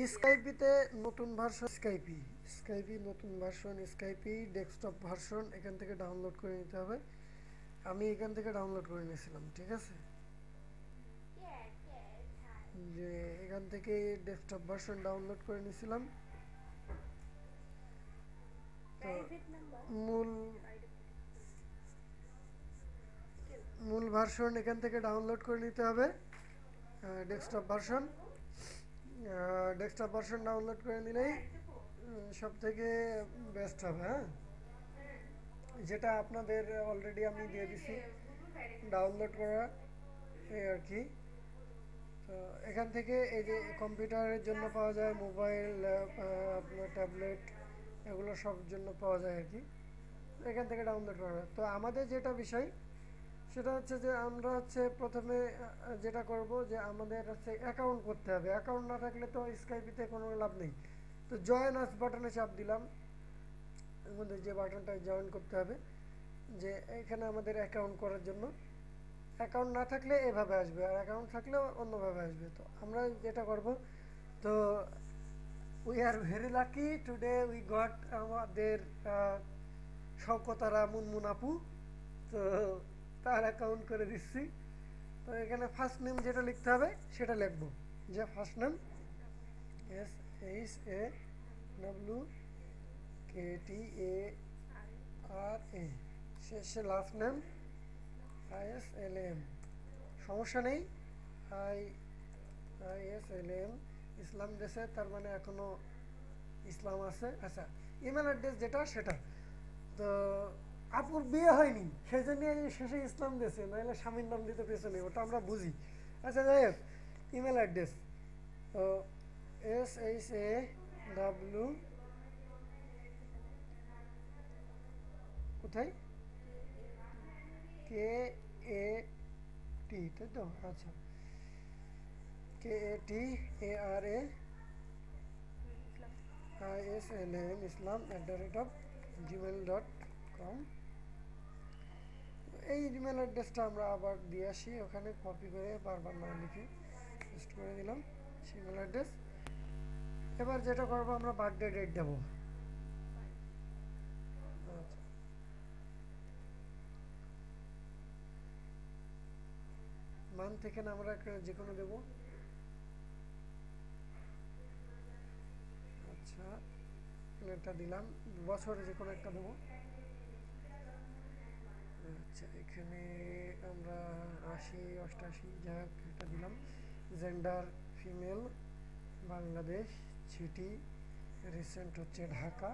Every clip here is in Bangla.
স্কাইপিতে নতুন ভার্সন স্কাইপি নতুন ভার্সন স্কাইপি ডেস্কটপ ভার্সন এখান থেকে ডাউনলোড করে নিতে হবে। আমি এখান থেকে ডাউনলোড করে নিয়েছিলাম, ঠিক আছে। যে এখান থেকে ডেস্কটপ ভার্সন ডাউনলোড করে নিয়েছিলাম। তো মূল মূল ভার্সন এখান থেকে ডাউনলোড করে নিতে হবে। ডেস্কটপ ভার্সন ডাউনলোড করে নিলেই সব থেকে বেস্ট হবে। হ্যাঁ, যেটা আপনাদের অলরেডি আমি দিয়ে দিছি ডাউনলোড করা, এই আর কি। তো এখান থেকে এই যে কম্পিউটারের জন্য পাওয়া যায়, মোবাইল, আপনার ট্যাবলেট, এগুলো সব জন্য পাওয়া যায় আর কি। এখান থেকে ডাউনলোড করা। তো আমাদের যেটা বিষয় সেটা হচ্ছে যে আমরা হচ্ছে প্রথমে যেটা করব যে আমাদের হচ্ছে অ্যাকাউন্ট করতে হবে। অ্যাকাউন্ট না থাকলে তো স্কাইপিতে কোনো লাভ নেই। তো জয়েন আস বাটনে চাপ দিলাম। আমাদের যে বাটনটা জয়েন করতে হবে, যে এখানে আমাদের অ্যাকাউন্ট করার জন্য। অ্যাকাউন্ট না থাকলে এভাবে আসবে, আর অ্যাকাউন্ট থাকলেও অন্যভাবে আসবে। তো আমরা যেটা করব, তো we are very lucky today we got আমাদের শওকতারা মুনমুন আপু। তো তার অ্যাকাউন্ট করে দিচ্ছি। তো এখানে ফার্স্ট নেম যেটা লিখতে হবে সেটা লিখবো, যে ফার্স্ট নেম SHAWKTARA, শেষে লাস্ট নেম ISLM। সমস্যা নেই, ISLM। ইসলাম দেশে, তার মানে এখনো ইসলাম আছে। আচ্ছা, ইমেল অ্যাড্রেস যেটা সেটা। তো আপুর বিয়ে হয়নি, সেই জন্য শেষে ইসলাম দেশে, নাহলে স্বামীর নাম দিতে পেছনে, ওটা আমরা বুঝি। আচ্ছা, যাই হোক, ইমেল অ্যাড্রেস তো SHAW, কোথায়, KAT, তাই তো? আচ্ছা, KATARAISLM ইসলাম @gmail.com। এই ইমেল অ্যাড্রেসটা আমরা আবার দিয়ে আসি, ওখানে কপি করে বারবার না লিখে পেস্ট করে দিলাম সেই ইমেল অ্যাড্রেস। এবার যেটা করবো, আমরা বার্থডে ডেট দেবো। আচ্ছা, মান্থ থেকে আমরা যে কোনো দেবো। আচ্ছা, একটা দিলাম, বছরে যে কোনো একটা দেবো। আচ্ছা, এখানে আমরা 80 88 যাই হোক একটা দিলাম। Gender female, Bangladesh, city recent হচ্ছে ঢাকা,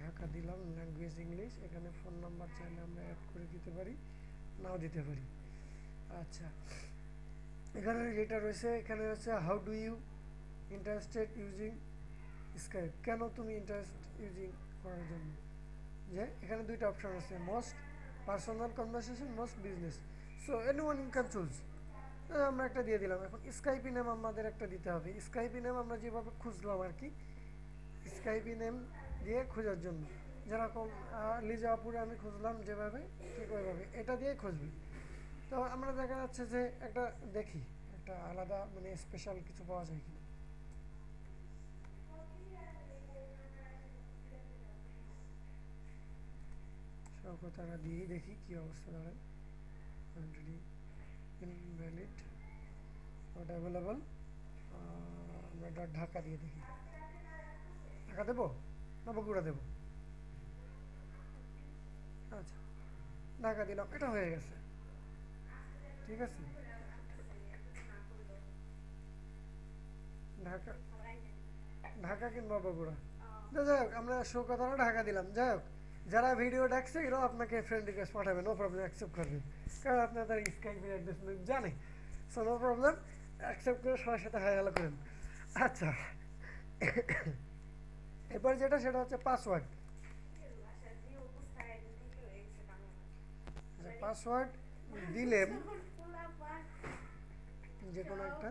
ঢাকা দিলাম। Language English. এখানে ফোন নাম্বার চাইলে আমরা অ্যাড করে দিতে পারি, নাও দিতে পারি। আচ্ছা, এখানে যেটা রয়েছে, এখানে হচ্ছে how do you interested using Skype, কেন তুমি ইন্টারেস্ট ইউজিং করার জন্য। যে এখানে দুইটা অপশন আছে, most personal conversation, most business. So anyone you can choose. আমরা একটা দিয়ে দিলাম। এখন স্কাইপি নেম আমাদের একটা দিতে হবে। স্কাইপি নেম আমরা যেভাবে খুঁজলাম আর কি, স্কাইপি নেম দিয়ে খোঁজার জন্য, যেরকম লিজা আপুরে আমি খুঁজলাম যেভাবে, ঠিক ওইভাবে এটা দিয়ে খুঁজবি। তো আমরা দেখা যাচ্ছে যে একটা দেখি একটা আলাদা মানে স্পেশাল কিছু পাওয়া যায় কিনা। শওকতারা দিয়েই দেখি কি অবস্থা দাঁড়ায়। Already invalid, not available. আমরা ঢাকা দিয়ে দেখি, ঢাকা দেবো না বগুড়া দেবো। আচ্ছা, ঢাকা দিলাম, এটা হয়ে গেছে, ঠিক আছে। ঢাকা, ঢাকা কিংবা বগুড়া, যাই হোক আমরা শওকতারা ঢাকা দিলাম। যাই হোক, যারা ভিডিও দেখছে এরাও আপনাকে ফ্রেন্ড রিকোয়েস্ট পাঠাবে, নো প্রবলেম, অ্যাকসেপ্ট করবেন, কারণ আপনার তার স্কাইপের অ্যাড্রেস জানে। সো নো প্রবলেম, অ্যাকসেপ্ট করে সবার সাথে হাই হ্যালো করেন। আচ্ছা, এবার যেটা সেটা হচ্ছে পাসওয়ার্ড। পাসওয়ার্ড দিলেন যে কোনো একটা,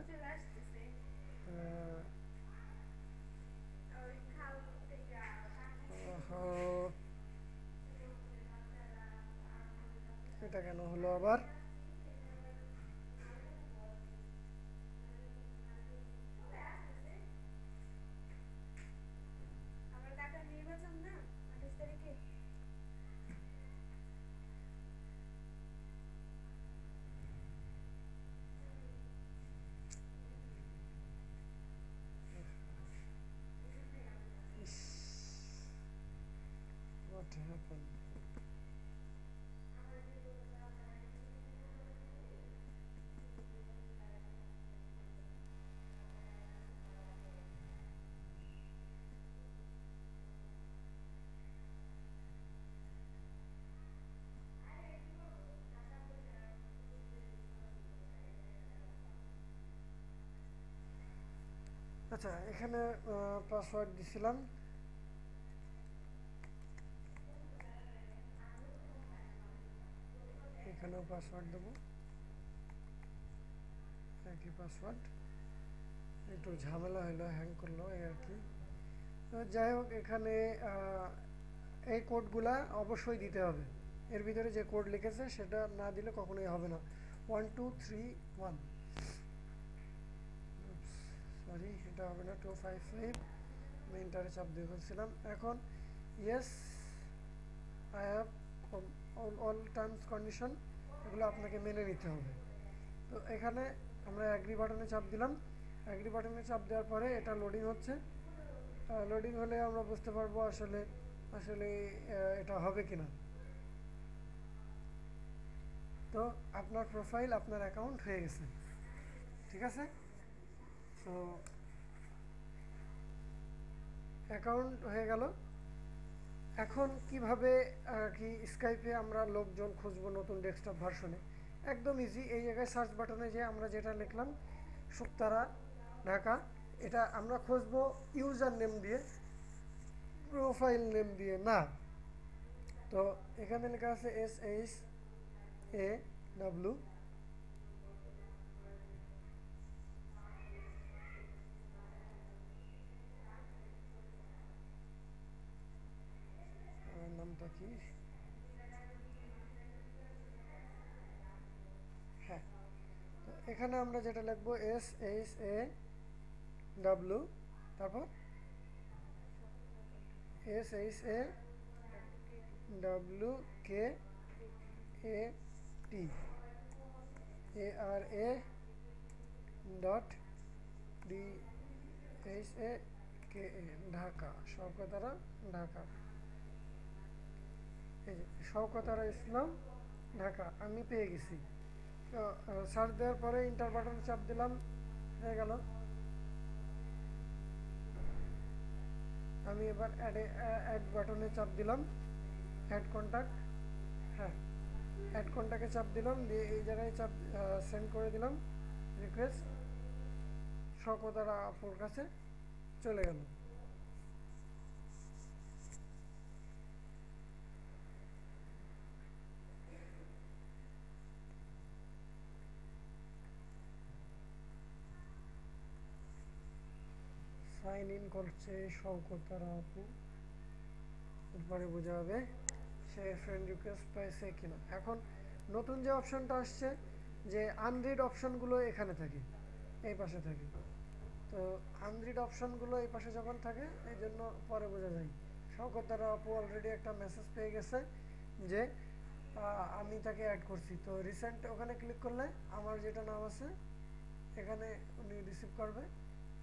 এটা কেন হলো আবার। it happen. আচ্ছা, এখানে পাসওয়ার্ড দিছিলাম। এখানেও পাসওয়ার্ড দেবো, একই পাসওয়ার্ড। একটু ঝামেলা হলো, হ্যাং করলো এই আর কি। তো যাই হোক, এখানে এই কোডগুলা অবশ্যই দিতে হবে। এর ভিতরে যে কোড লিখেছে সেটা না দিলে কখনোই হবে না। 1 2 3 1, সরি এটা হবে না, 255। আমি এন্টারে চাপ দিয়ে ফেলছিলাম। এখন yes I have all terms condition, এগুলো আপনাকে মেনে নিতে হবে। তো এখানে আমরা অ্যাগ্রি বাটনে চাপ দিলাম। অ্যাগ্রি বাটনে চাপ দেওয়ার পরে এটা লোডিং হচ্ছে। লোডিং হলে আমরা বুঝতে পারবো আসলে এটা হবে কিনা। তো আপনার প্রোফাইল, আপনার অ্যাকাউন্ট হয়ে গেছে, ঠিক আছে। তো অ্যাকাউন্ট হয়ে গেল। এখন কিভাবে কি স্কাইপে আমরা লোকজন খুঁজবো নতুন ডেস্কটপ ভার্সনে? একদম ইজি। এই জায়গায় সার্চ বাটনে যে আমরা যেটা লিখলাম শুকতারা ঢাকা, এটা আমরা খুঁজবো ইউজার নেম দিয়ে, প্রোফাইল নেম দিয়ে না। তো এখানে লেখা আছে SHAW নামটা কি? হ্যাঁ, তো এখানে আমরা যেটা লিখবো SHAW, তারপর SHAWKATARA.DHAKA, ঢাকা, শওকতারা ঢাকা। এই যে শওকতারা ইসলাম ঢাকা, আমি পেয়ে গেছি। তো সার্চ দেওয়ার পরে ইন্টার বাটনে চাপ দিলাম, হয়ে গেল। আমি এবার অ্যাড বাটনে চাপ দিলাম, অ্যাড কন্ট্যাক্ট। হ্যাঁ, অ্যাড কন্ট্যাক্টে চাপ দিলাম, দিয়ে এই জায়গায় চাপ সেন্ড করে দিলাম রিকোয়েস্ট। শওকতারা আপুর কাছে চলে গেল। সাইন ইন করছে শওকতারা আপু, এরপরে বোঝা যাবে সে ফ্রেন্ড রিকোয়েস্ট পাইছে কিনা। এখন নতুন যে অপশনটা আসছে, যে আনরিড অপশনগুলো এখানে থাকে, এই পাশে থাকে। তো আনরিড অপশনগুলো এই পাশে যখন থাকে, এই জন্য পরে বোঝা যায়। শওকতারা আপু অলরেডি একটা মেসেজ পেয়ে গেছে যে আমি তাকে অ্যাড করছি। তো রিসেন্ট ওখানে ক্লিক করলে আমার যেটা নাম আছে এখানে উনি রিসিভ করবে,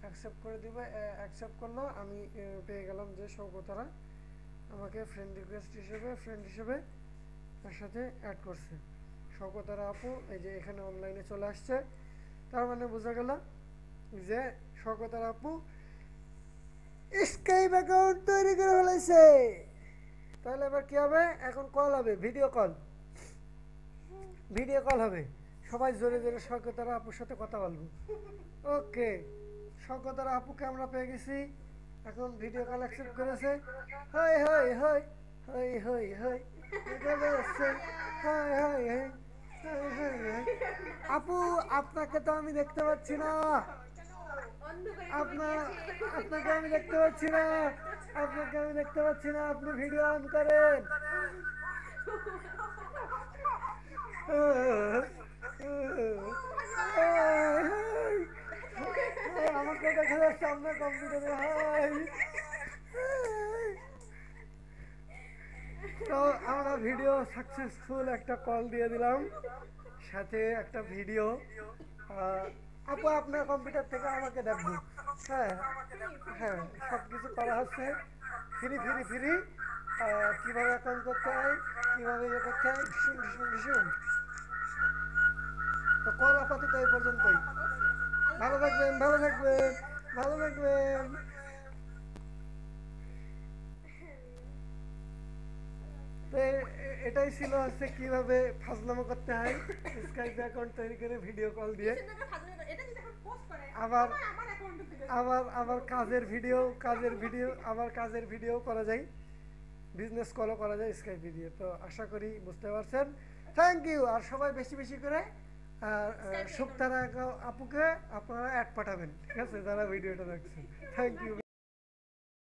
অ্যাকসেপ্ট করে দিবে। অ্যাকসেপ্ট করলো, আমি পেয়ে গেলাম যে শওকতারা আমাকে ফ্রেন্ড হিসেবে তার সাথে অ্যাড করছে। শওকতারা আপু এই যে এখানে অনলাইনে চলে আসছে। তার মানে বোঝা গেল যে শওকতারা আপু স্কাইপ অ্যাকাউন্ট তৈরি করে ফেলেছে। তাহলে এবার কি হবে? এখন কল হবে, ভিডিও কল হবে। সবাই জোরে জোরে শওকতারা আপুর সাথে কথা বলবো। ওকে, শওকতারা আপুকে আমরা পেয়ে গেছি। এখন ভিডিও কল অ্যাকসেপ্ট করেছে। High high high high high high, আপু আপনাকে তো আমি দেখতে পাচ্ছি না, আপনাকে আমি দেখতে পাচ্ছি না, আপনি ভিডিও অন করেন। আমাকে দেখা যাচ্ছে আপনার কম্পিউটারে। হাই, তো আমরা ভিডিও সাকসেসফুল একটা কল দিয়ে দিলাম, সাথে একটা ভিডিও। আপু আপনার কম্পিউটার থেকে আমাকে দেখবো। হ্যাঁ হ্যাঁ, সব কিছু করা হচ্ছে ফ্রি। কিভাবে অ্যাকাউন্ট করতে হয়, কিভাবে ইয়ে করতে হয়, ভীষণ ভীষণ ভীষণ। তো কল আপাতত এই পর্যন্তই। ভালো থাকবেন, ভালো থাকবেন, ভালো থাকবেন। তো এটাই ছিল হচ্ছে কিভাবে ফাজলামো করতে হয় স্কাইপে অ্যাকাউন্ট তৈরি করে ভিডিও কল দিয়ে। আবার আবার আবার কাজের ভিডিও করা যায়, বিজনেস কলও করা যায় স্কাইপে দিয়ে। তো আশা করি বুঝতে পারছেন। Thank you. আর সবাই বেশি বেশি করে সুপ্তারা আপুকে আপনারা অ্যাড পাঠাবেন, ঠিক আছে, যারা ভিডিওটা দেখছেন। Thank you.